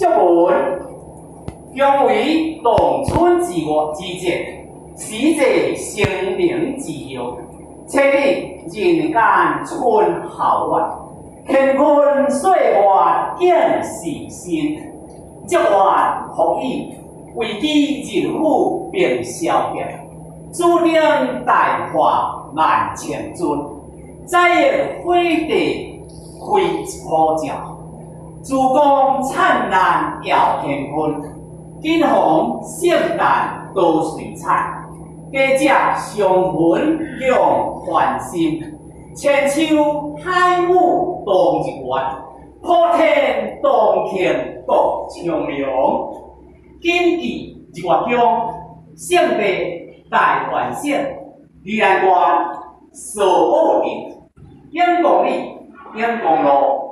祝文姜为冬春之节，时节生灵之佑，切里人间春好晚，乾坤岁月见时新。祝愿福意，为己人富并消灭，注定大化万千尊。再有辉地开普照，珠光灿烂耀乾坤，金红圣诞多水彩，家者相闻两欢心，千秋海雾动日月，普天同庆各昌亮。谨记日月中，圣地大环省，宜兰县苏澳镇，永公里、永公路。